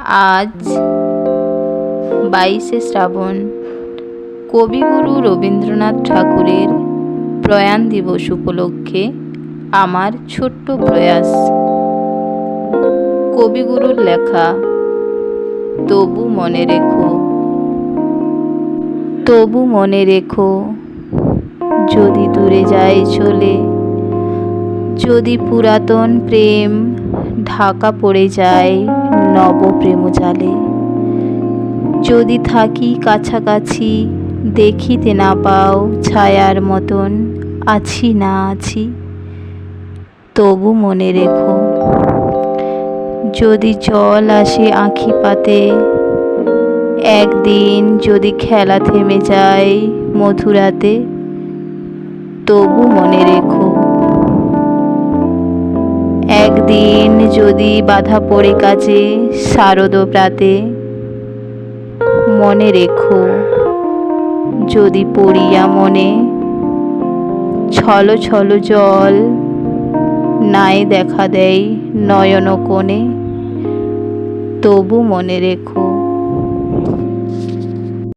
আজ 22শে শ্রাবণ, কবিগুরু রবীন্দ্রনাথ ঠাকুরের প্রয়াণ দিবস উপলক্ষে আমার ছোট্ট প্রয়াস। কবিগুরুর লেখা তবু মনে রেখো, তবু মনে রেখো, যদি দূরে যায় চলে, যদি পুরাতন প্রেম ঢাকা পড়ে যায় নব প্রেম জালে, যদি থাকি কাছাকাছি দেখিতে না পাও ছায়ার মতন আছি না আছি, তবু মনে রেখো, যদি জল আসে আঁখি পাতে, একদিন যদি খেলা থেমে যায় মধুরাতে, তবু মনে রেখো, একদিন যদি বাধা পড়ে কাজে শারদ প্রাতে, মনে রেখো, যদি পড়িয়া মনে ছল ছল জল নাই দেখা দেয় নয়ন কোণে, তবু মনে রেখো,